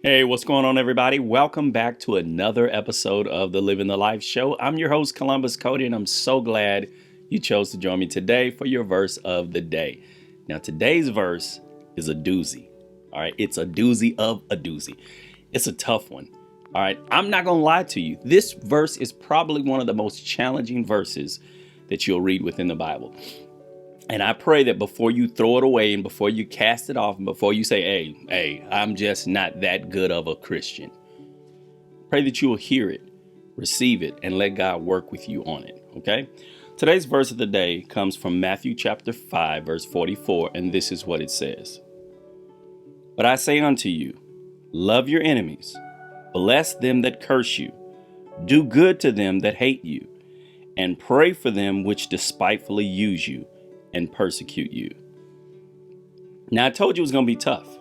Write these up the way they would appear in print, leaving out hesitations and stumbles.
Hey, what's going on, everybody? Welcome back to another episode of the Living the Life Show. I'm your host, Columbus Cody, and I'm so glad you chose to join me today for your verse of the day. Now, today's verse is a doozy. All right, it's a doozy of a doozy. It's a tough one. All right, I'm not going to lie to you. This verse is probably one of the most challenging verses that you'll read within the Bible. And I pray that before you throw it away and before you cast it off and before you say, hey, I'm just not that good of a Christian, pray that you will hear it, receive it, and let God work with you on it. Okay. Today's verse of the day comes from Matthew chapter 5, verse 44. And this is what it says. But I say unto you, love your enemies, bless them that curse you, do good to them that hate you, and pray for them which despitefully use you and persecute you. Now, I told you it was going to be tough.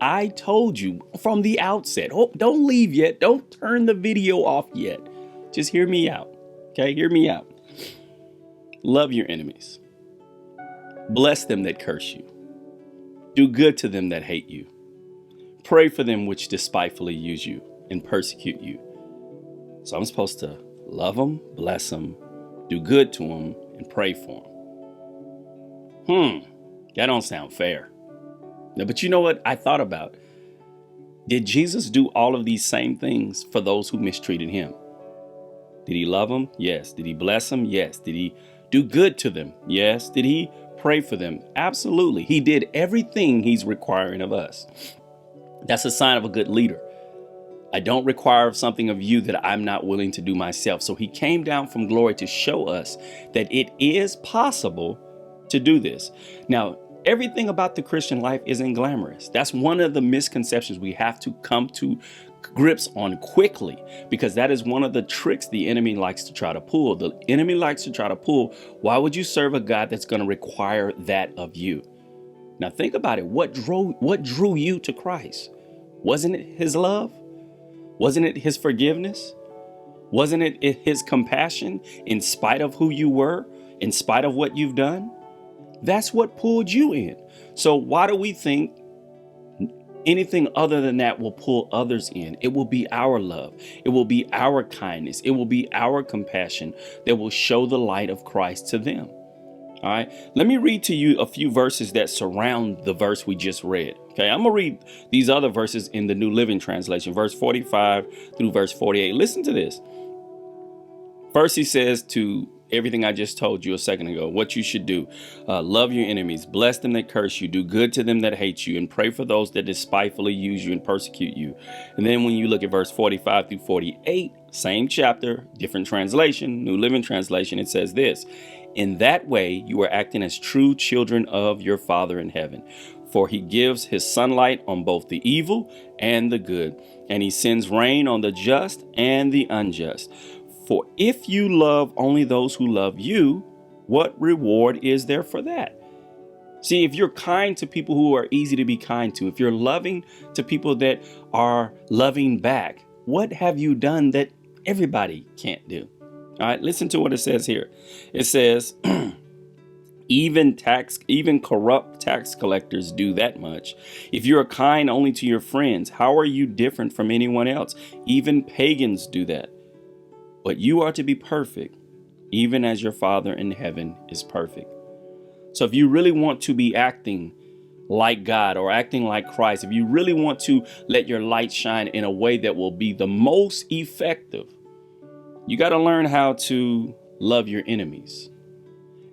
I told you from the outset. Oh, don't leave yet. Don't turn the video off yet. Just hear me out. Okay, hear me out. Love your enemies. Bless them that curse you. Do good to them that hate you. Pray for them which despitefully use you and persecute you. So I'm supposed to love them, bless them, do good to them, and pray for them. That don't sound fair. No, but you know what I thought about? Did Jesus do all of these same things for those who mistreated him? Did he love them? Yes. Did he bless them? Yes. Did he do good to them? Yes. Did he pray for them? Absolutely. He did everything he's requiring of us. That's a sign of a good leader. I don't require something of you that I'm not willing to do myself. So he came down from glory to show us that it is possible to do this. Now, everything about the Christian life isn't glamorous. That's one of the misconceptions we have to come to grips on quickly, because that is one of the tricks the enemy likes to try to pull. The enemy likes to try to pull, why would you serve a God that's going to require that of you? Now, think about it. What drew you to Christ? Wasn't it his love? Wasn't it his forgiveness? Wasn't it his compassion in spite of who you were, in spite of what you've done? That's what pulled you in. So why do we think anything other than that will pull others in? It will be our love. It will be our kindness. It will be our compassion that will show the light of Christ to them. All right. Let me read to you a few verses that surround the verse we just read. Okay. I'm going to read these other verses in the New Living Translation, verse 45 through verse 48. Listen to this. First, he says to everything I just told you a second ago, what you should do. Love your enemies, bless them that curse you, do good to them that hate you, and pray for those that despitefully use you and persecute you. And then when you look at verse 45 through 48, same chapter, different translation, New Living Translation, it says this: in that way, you are acting as true children of your Father in heaven, for he gives his sunlight on both the evil and the good, and he sends rain on the just and the unjust. For if you love only those who love you, what reward is there for that? See, if you're kind to people who are easy to be kind to, if you're loving to people that are loving back, what have you done that everybody can't do? All right, listen to what it says here. It says, even corrupt tax collectors do that much. If you are kind only to your friends, how are you different from anyone else? Even pagans do that. But you are to be perfect, even as your Father in heaven is perfect. So if you really want to be acting like God or acting like Christ, if you really want to let your light shine in a way that will be the most effective, you got to learn how to love your enemies.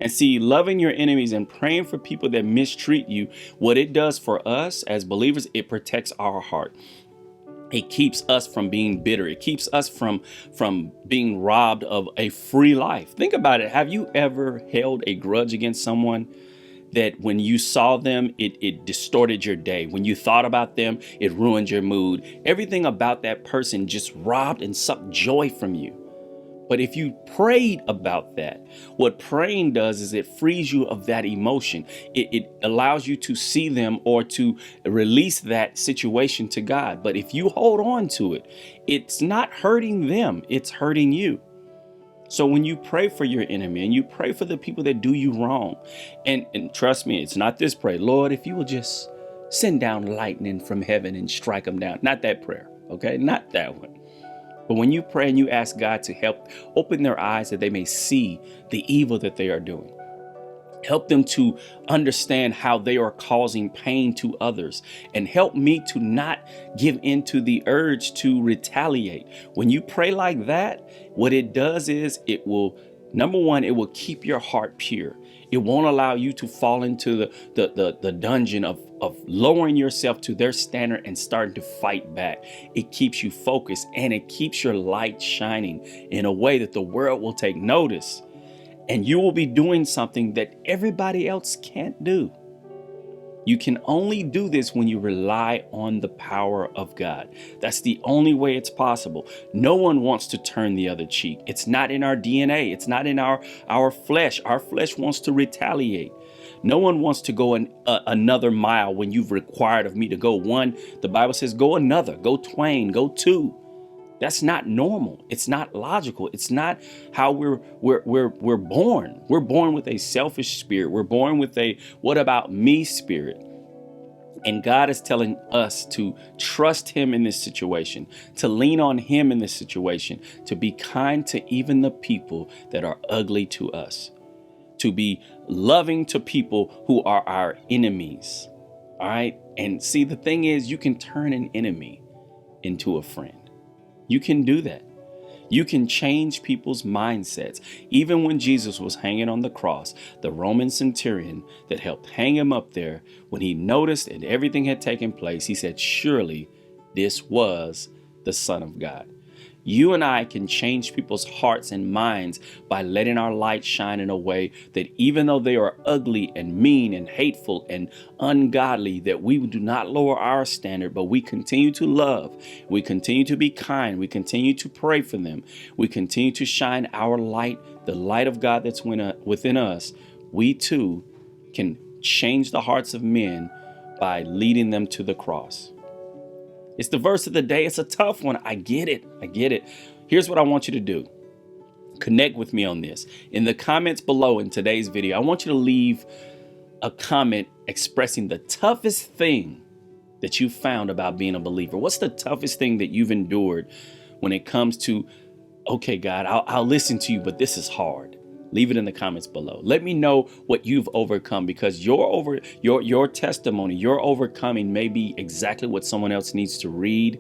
And see, loving your enemies and praying for people that mistreat you, what it does for us as believers, it protects our heart. It keeps us from being bitter. It keeps us from being robbed of a free life. Think about it. Have you ever held a grudge against someone that when you saw them, it distorted your day? When you thought about them, it ruined your mood. Everything about that person just robbed and sucked joy from you. But if you prayed about that, what praying does is it frees you of that emotion. It allows you to see them or to release that situation to God. But if you hold on to it, it's not hurting them, it's hurting you. So when you pray for your enemy and you pray for the people that do you wrong, and trust me, it's not this prayer, Lord, if you will just Send down lightning from heaven and strike them down. Not that prayer, okay? Not that one. But when you pray and you ask God to help open their eyes that they may see the evil that they are doing, help them to understand how they are causing pain to others, and help me to not give into the urge to retaliate. When you pray like that, what it does is it will, number one, it will keep your heart pure. It won't allow you to fall into the dungeon of lowering yourself to their standard and starting to fight back. It keeps you focused, and it keeps your light shining in a way that the world will take notice. And you will be doing something that everybody else can't do. You can only do this when you rely on the power of God. That's the only way it's possible. No one wants to turn the other cheek. It's not in our DNA. It's not in our flesh. Our flesh wants to retaliate. No one wants to go another mile when you've required of me to go one. The Bible says, go another, go twain, go two. That's not normal. It's not logical. It's not how we're born. We're born with a selfish spirit. We're born with a what about me spirit. And God is telling us to trust him in this situation, to lean on him in this situation, to be kind to even the people that are ugly to us, to be loving to people who are our enemies. All right. And see, the thing is, you can turn an enemy into a friend. You can do that. You can change people's mindsets. Even when Jesus was hanging on the cross, the Roman centurion that helped hang him up there, when he noticed that everything had taken place, he said, surely this was the Son of God. You and I can change people's hearts and minds by letting our light shine in a way that even though they are ugly and mean and hateful and ungodly, that we do not lower our standard, but we continue to love. We continue to be kind. We continue to pray for them. We continue to shine our light, the light of God that's within us. We too can change the hearts of men by leading them to the cross. It's the verse of the day. It's a tough one. I get it. Here's what I want you to do. Connect with me on this. In the comments below in today's video, I want you to leave a comment expressing the toughest thing that you found about being a believer. What's the toughest thing that you've endured when it comes to, okay, God, I'll listen to you, but this is hard. Leave it in the comments below. Let me know what you've overcome, because your testimony, your overcoming may be exactly what someone else needs to read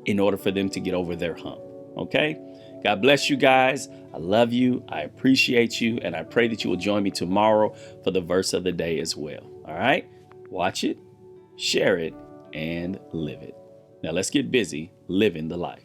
in order for them to get over their hump. Okay? God bless you guys. I love you. I appreciate you. And I pray that you will join me tomorrow for the verse of the day as well. All right? Watch it, share it, and live it. Now let's get busy living the life.